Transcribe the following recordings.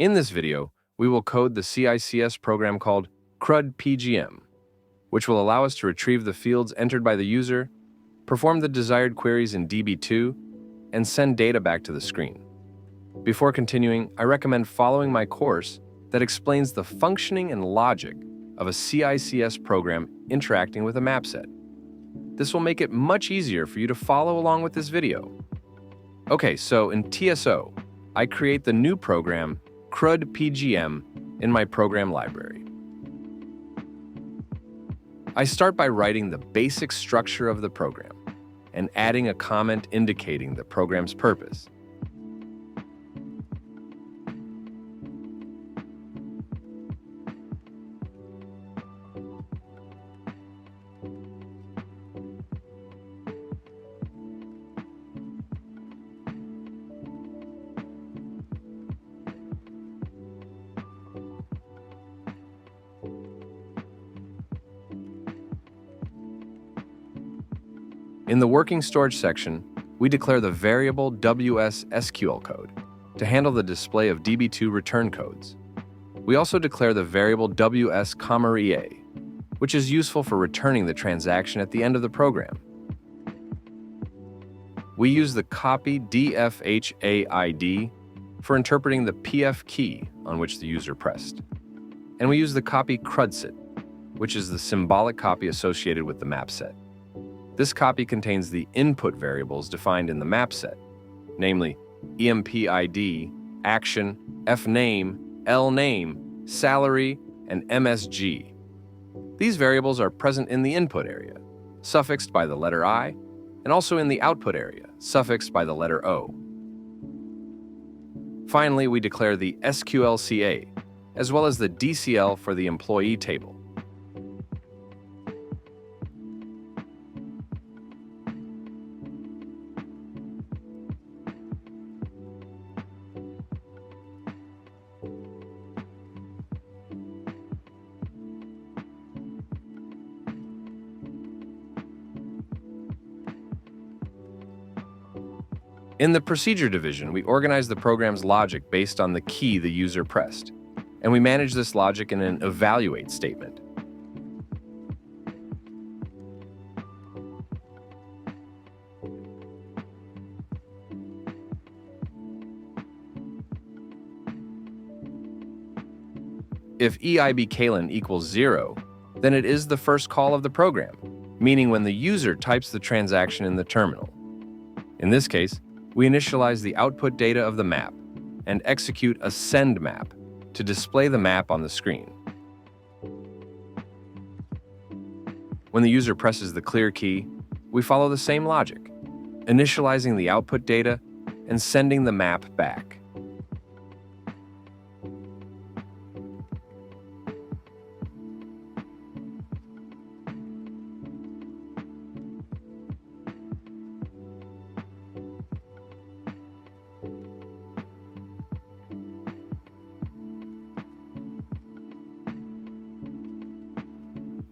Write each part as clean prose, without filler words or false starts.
In this video, we will code the CICS program called CRUD PGM, which will allow us to retrieve the fields entered by the user, perform the desired queries in DB2, and send data back to the screen. Before continuing, I recommend following my course that explains the functioning and logic of a CICS program interacting with a MAPSET. This will make it much easier for you to follow along with this video. Okay, so in TSO, I create the new program CRUD PGM in my program library. I start by writing the basic structure of the program and adding a comment indicating the program's purpose. In the working storage section, we declare the variable WS SQL code to handle the display of DB2 return codes. We also declare the variable WS EA, which is useful for returning the transaction at the end of the program. We use the copy DFHAID for interpreting the PF key on which the user pressed. And we use the copy CRUDSIT, which is the symbolic copy associated with the MAPSET. This copy contains the input variables defined in the MAPSET, namely EMPID, action, FNAME, LNAME, salary, and MSG. These variables are present in the input area, suffixed by the letter I, and also in the output area, suffixed by the letter O. Finally, we declare the SQLCA, as well as the DCL for the employee table. In the procedure division, we organize the program's logic based on the key the user pressed, and we manage this logic in an evaluate statement. If EIB equals 0, then it is the first call of the program, meaning when the user types the transaction in the terminal. In this case, we initialize the output data of the map and execute a send map to display the map on the screen. When the user presses the clear key, we follow the same logic, initializing the output data and sending the map back.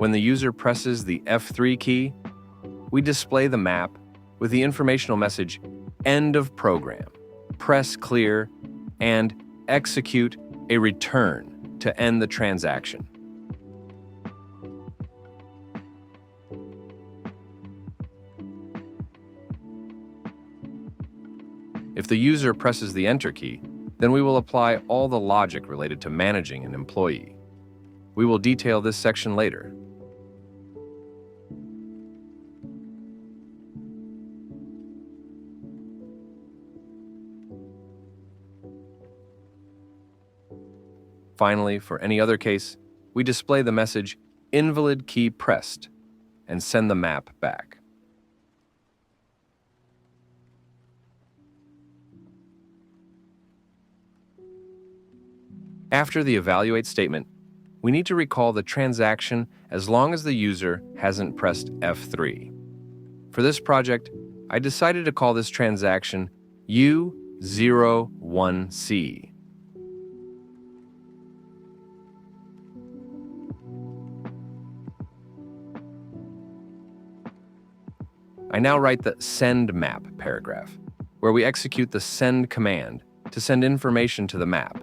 When the user presses the F3 key, we display the map with the informational message End of Program, press clear, and execute a return to end the transaction. If the user presses the Enter key, then we will apply all the logic related to managing an employee. We will detail this section later. Finally, for any other case, we display the message Invalid key pressed and send the map back. After the evaluate statement, we need to recall the transaction as long as the user hasn't pressed F3. For this project, I decided to call this transaction U01C. I now write the send map paragraph, where we execute the send command to send information to the map.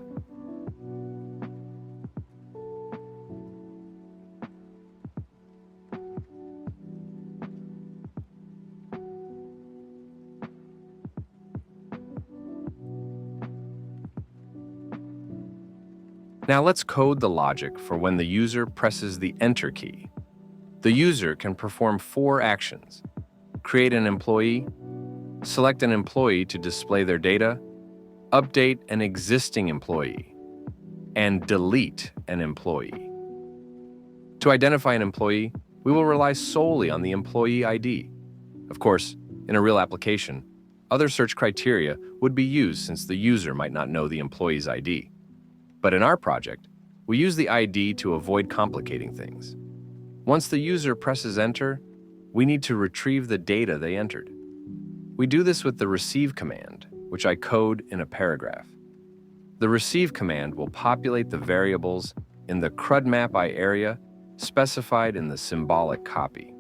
Now let's code the logic for when the user presses the Enter key. The user can perform 4 actions: create an employee, select an employee to display their data, update an existing employee, and delete an employee. To identify an employee, we will rely solely on the employee ID. Of course, in a real application, other search criteria would be used since the user might not know the employee's ID. But in our project, we use the ID to avoid complicating things. Once the user presses Enter, we need to retrieve the data they entered. We do this with the receive command, which I code in a paragraph. The receive command will populate the variables in the CRUD map-I area specified in the symbolic copy.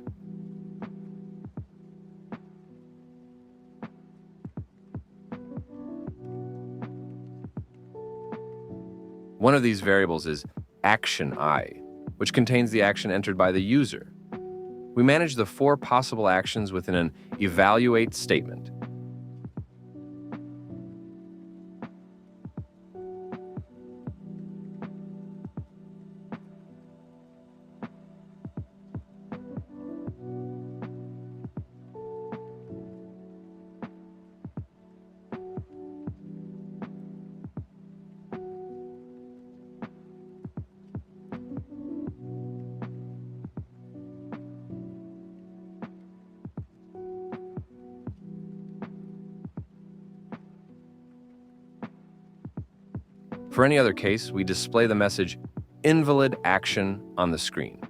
One of these variables is action I, which contains the action entered by the user. We manage the 4 possible actions within an evaluate statement. For any other case, we display the message invalid action on the screen.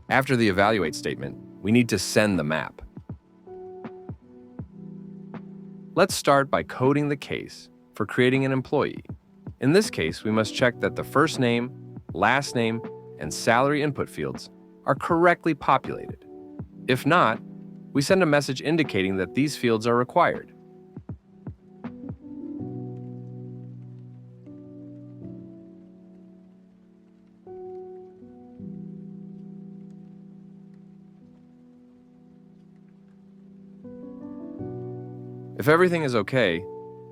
After the evaluate statement, we need to send the map. Let's start by coding the case for creating an employee. In this case, we must check that the first name, last name, and salary input fields are correctly populated. If not, we send a message indicating that these fields are required. If everything is okay,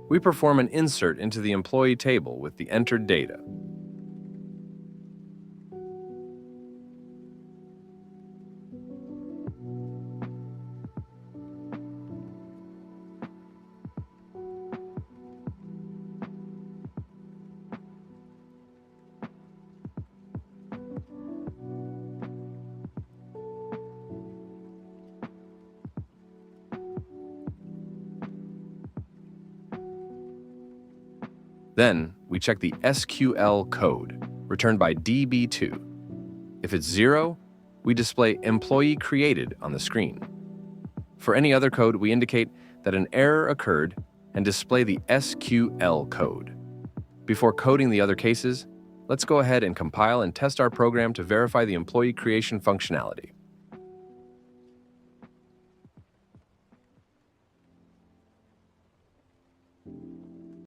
we perform an insert into the employee table with the entered data. Then, we check the SQL code returned by DB2. If it's 0, we display employee created on the screen. For any other code, we indicate that an error occurred and display the SQL code. Before coding the other cases, let's go ahead and compile and test our program to verify the employee creation functionality.